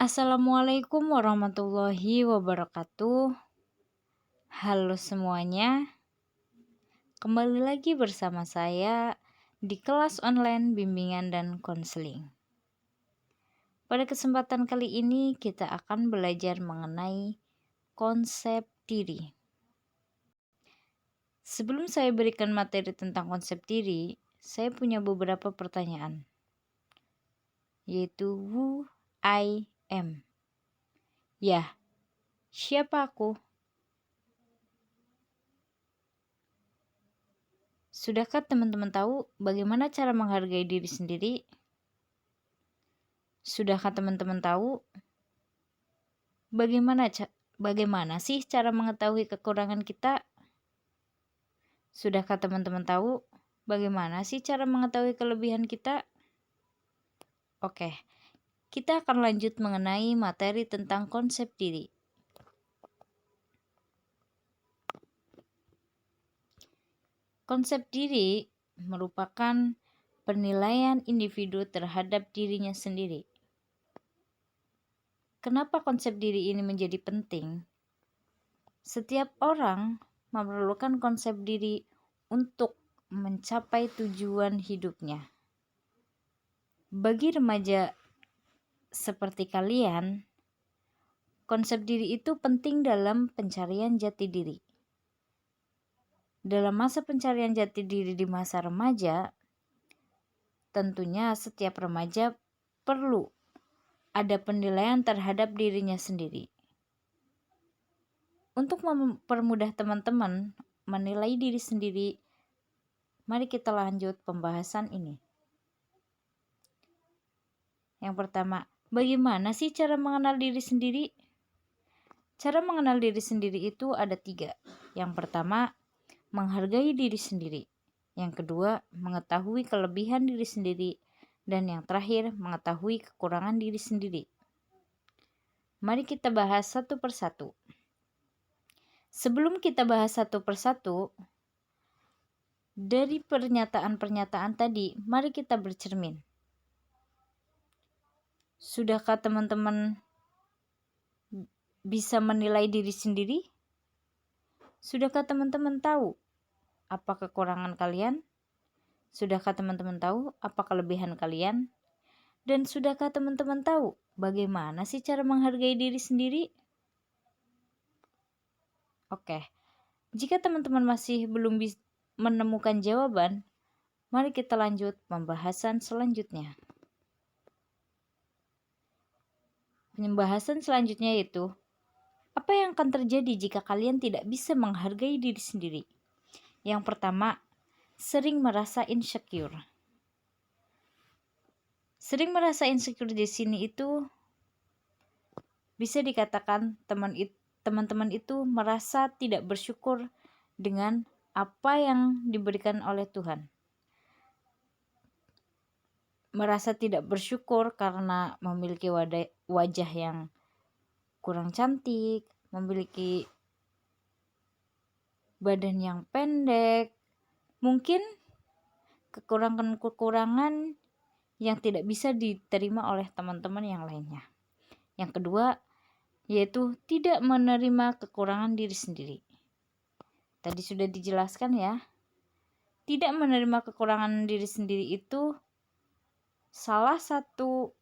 Assalamualaikum warahmatullahi wabarakatuh. Halo semuanya, kembali lagi bersama saya di kelas online bimbingan dan konseling. Pada kesempatan kali ini kita akan belajar mengenai konsep diri. Sebelum saya berikan materi tentang konsep diri, saya punya beberapa pertanyaan, yaitu who I am. Ya, siapa aku? Sudahkah teman-teman tahu bagaimana cara menghargai diri sendiri? Sudahkah teman-teman tahu bagaimana sih cara mengetahui kekurangan kita? Sudahkah teman-teman tahu bagaimana sih cara mengetahui kelebihan kita? Oke, kita akan lanjut mengenai materi tentang konsep diri. Konsep diri merupakan penilaian individu terhadap dirinya sendiri. Kenapa konsep diri ini menjadi penting? Setiap orang memerlukan konsep diri untuk mencapai tujuan hidupnya. Bagi remaja seperti kalian, konsep diri itu penting dalam pencarian jati diri. Dalam masa pencarian jati diri di masa remaja, tentunya setiap remaja perlu ada penilaian terhadap dirinya sendiri. Untuk mempermudah teman-teman menilai diri sendiri, mari kita lanjut pembahasan ini. Yang pertama, bagaimana sih cara mengenal diri sendiri? Cara mengenal diri sendiri itu ada 3. Yang pertama, menghargai diri sendiri. Yang kedua, mengetahui kelebihan diri sendiri. Dan yang terakhir, mengetahui kekurangan diri sendiri. Mari kita bahas satu persatu. Sebelum kita bahas satu persatu, dari pernyataan-pernyataan tadi, mari kita bercermin. Sudahkah teman-teman bisa menilai diri sendiri? Sudahkah teman-teman tahu apa kekurangan kalian? Sudahkah teman-teman tahu apa kelebihan kalian? Dan sudahkah teman-teman tahu bagaimana sih cara menghargai diri sendiri? Oke, jika teman-teman masih belum menemukan jawaban, mari kita lanjut pembahasan selanjutnya. Pembahasan selanjutnya yaitu, apa yang akan terjadi jika kalian tidak bisa menghargai diri sendiri? Yang pertama, sering merasa insecure. Sering merasa insecure di sini itu bisa dikatakan teman-teman itu merasa tidak bersyukur dengan apa yang diberikan oleh Tuhan. Merasa tidak bersyukur karena memiliki wajah yang kurang cantik, memiliki badan yang pendek, mungkin kekurangan-kekurangan yang tidak bisa diterima oleh teman-teman yang lainnya. Yang kedua, yaitu tidak menerima kekurangan diri sendiri. Tadi sudah dijelaskan ya, tidak menerima kekurangan diri sendiri itu salah satu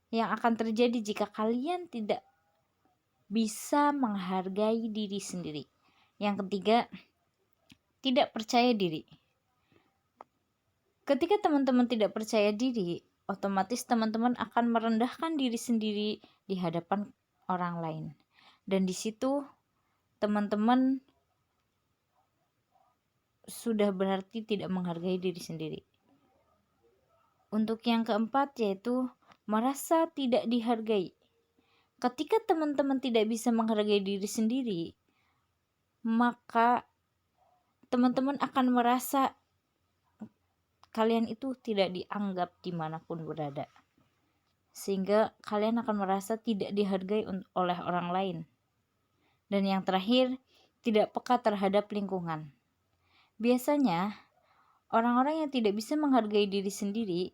yang akan terjadi jika kalian tidak bisa menghargai diri sendiri. Yang ketiga, tidak percaya diri. Ketika teman-teman tidak percaya diri, otomatis teman-teman akan merendahkan diri sendiri di hadapan orang lain. Dan di situ teman-teman sudah berarti tidak menghargai diri sendiri. Untuk yang keempat yaitu merasa tidak dihargai. Ketika teman-teman tidak bisa menghargai diri sendiri, maka teman-teman akan merasa kalian itu tidak dianggap dimanapun berada. Sehingga kalian akan merasa tidak dihargai oleh orang lain. Dan yang terakhir, tidak peka terhadap lingkungan. Biasanya, orang-orang yang tidak bisa menghargai diri sendiri,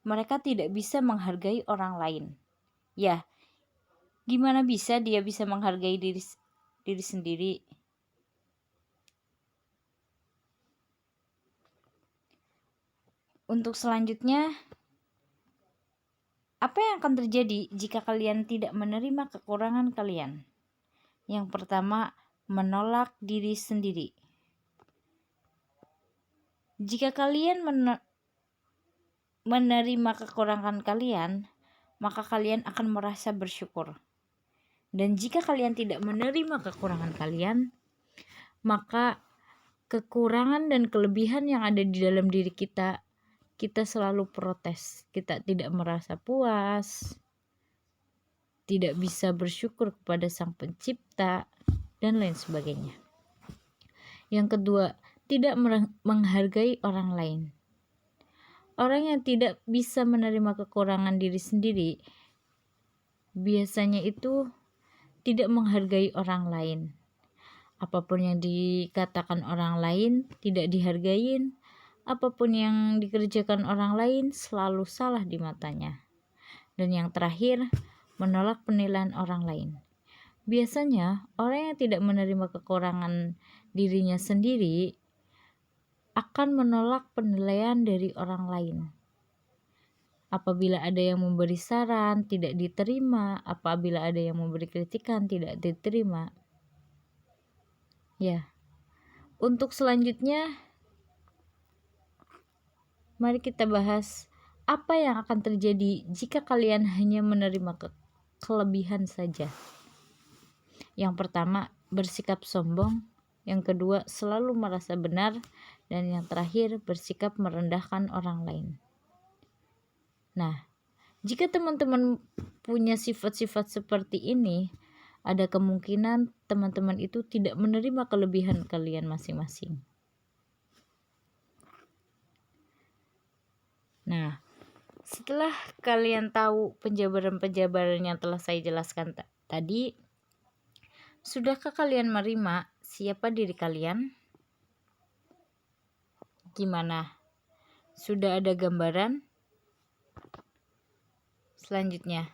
mereka tidak bisa menghargai orang lain. Ya, gimana bisa dia bisa menghargai diri sendiri? Untuk selanjutnya, apa yang akan terjadi jika kalian tidak menerima kekurangan kalian? Yang pertama, menolak diri sendiri. Jika kalian menerima kekurangan kalian, maka kalian akan merasa bersyukur. Dan jika kalian tidak menerima kekurangan kalian, maka kekurangan dan kelebihan yang ada di dalam diri kita selalu protes. Kita tidak merasa puas, tidak bisa bersyukur kepada Sang Pencipta, dan lain sebagainya. Yang kedua, tidak menghargai orang lain. Orang yang tidak bisa menerima kekurangan diri sendiri biasanya itu tidak menghargai orang lain. Apapun yang dikatakan orang lain tidak dihargain. Apapun yang dikerjakan orang lain selalu salah di matanya. Dan yang terakhir, menolak penilaian orang lain. Biasanya orang yang tidak menerima kekurangan dirinya sendiri akan menolak penilaian dari orang lain. Apabila ada yang memberi saran, tidak diterima. Apabila ada yang memberi kritikan, tidak diterima. Ya, untuk selanjutnya, mari kita bahas apa yang akan terjadi jika kalian hanya menerima kelebihan saja. Yang pertama, bersikap sombong. Yang kedua, selalu merasa benar. Dan yang terakhir, bersikap merendahkan orang lain. Nah, jika teman-teman punya sifat-sifat seperti ini, ada kemungkinan teman-teman itu tidak menerima kelebihan kalian masing-masing. Nah, setelah kalian tahu penjabaran-penjabaran yang telah saya jelaskan tadi, sudahkah kalian menerima siapa diri kalian? Gimana? Sudah ada gambaran? Selanjutnya,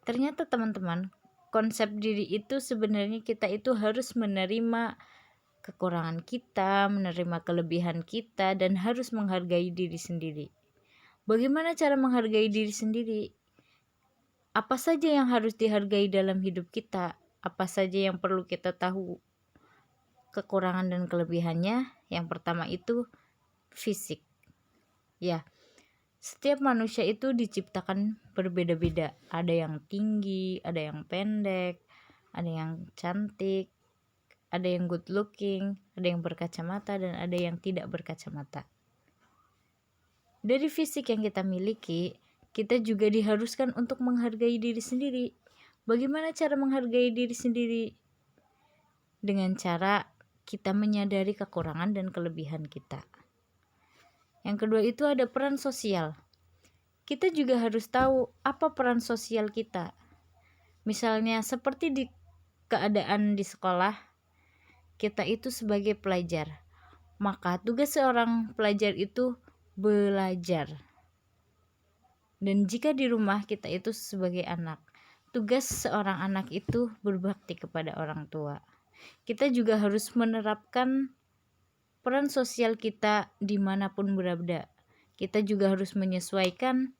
ternyata teman-teman, konsep diri itu sebenarnya kita itu harus menerima kekurangan kita, menerima kelebihan kita, dan harus menghargai diri sendiri. Bagaimana cara menghargai diri sendiri? Apa saja yang harus dihargai dalam hidup kita? Apa saja yang perlu kita tahu kekurangan dan kelebihannya? Yang pertama itu fisik. Ya, setiap manusia itu diciptakan berbeda-beda. Ada yang tinggi, ada yang pendek, ada yang cantik, ada yang good looking, ada yang berkacamata, dan ada yang tidak berkacamata. Dari fisik yang kita miliki, kita juga diharuskan untuk menghargai diri sendiri. Bagaimana cara menghargai diri sendiri? Dengan cara kita menyadari kekurangan dan kelebihan kita. Yang kedua itu ada peran sosial. Kita juga harus tahu apa peran sosial kita. Misalnya seperti di keadaan di sekolah, kita itu sebagai pelajar. Maka tugas seorang pelajar itu belajar. Dan jika di rumah kita itu sebagai anak, tugas seorang anak itu berbakti kepada orang tua. Kita juga harus menerapkan peran sosial kita dimanapun berada. Kita juga harus menyesuaikan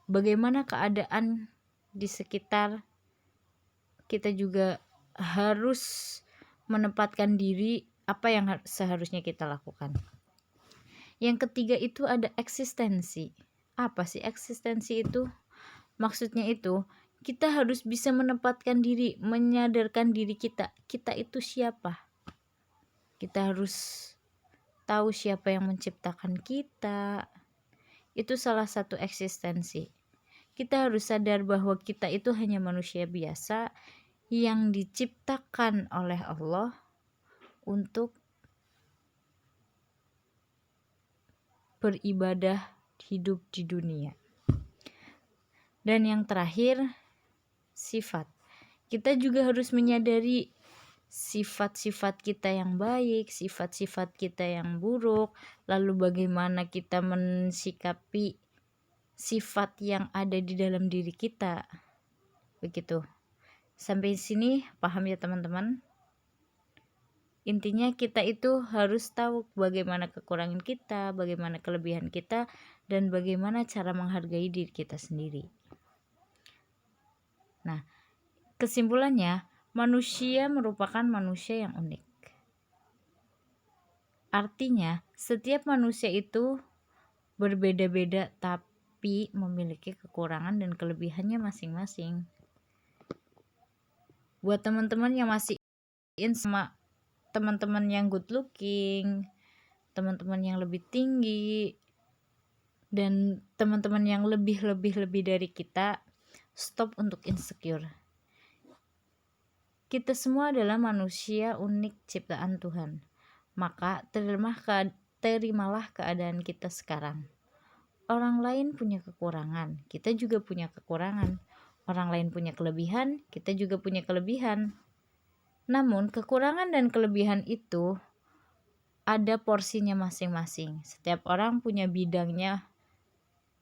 bagaimana keadaan di sekitar. Kita juga harus menempatkan diri apa yang seharusnya kita lakukan. Yang ketiga itu ada eksistensi. Apa sih eksistensi itu? Maksudnya itu kita harus bisa menempatkan diri, menyadarkan diri kita. Kita itu siapa? Kita harus tahu siapa yang menciptakan kita. Itu salah satu eksistensi. Kita harus sadar bahwa kita itu hanya manusia biasa yang diciptakan oleh Allah untuk beribadah hidup di dunia. Dan yang terakhir, sifat. Kita juga harus menyadari sifat-sifat kita yang baik, sifat-sifat kita yang buruk, lalu bagaimana kita mensikapi sifat yang ada di dalam diri kita. Begitu. Sampai sini paham ya teman-teman? Intinya kita itu harus tahu bagaimana kekurangan kita, bagaimana kelebihan kita, dan bagaimana cara menghargai diri kita sendiri. Nah, kesimpulannya, manusia merupakan manusia yang unik. Artinya, setiap manusia itu berbeda-beda tapi memiliki kekurangan dan kelebihannya masing-masing. Buat teman-teman yang masih sama teman-teman yang good looking, teman-teman yang lebih tinggi, dan teman-teman yang lebih dari kita, stop untuk insecure. Kita semua adalah manusia unik ciptaan Tuhan. Maka terimalah keadaan kita sekarang. Orang lain punya kekurangan, kita juga punya kekurangan. Orang lain punya kelebihan, kita juga punya kelebihan. Namun kekurangan dan kelebihan itu ada porsinya masing-masing. Setiap orang punya bidangnya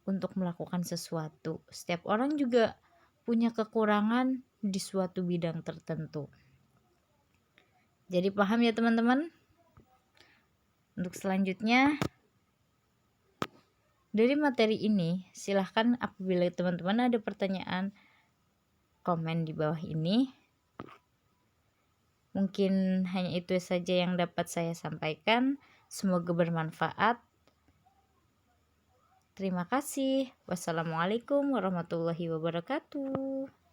untuk melakukan sesuatu. Setiap orang juga punya kekurangan di suatu bidang tertentu. Jadi paham ya teman-teman? Untuk selanjutnya, dari materi ini, silahkan apabila teman-teman ada pertanyaan, komen di bawah ini. Mungkin hanya itu saja yang dapat saya sampaikan. Semoga bermanfaat. Terima kasih. Wassalamualaikum warahmatullahi wabarakatuh.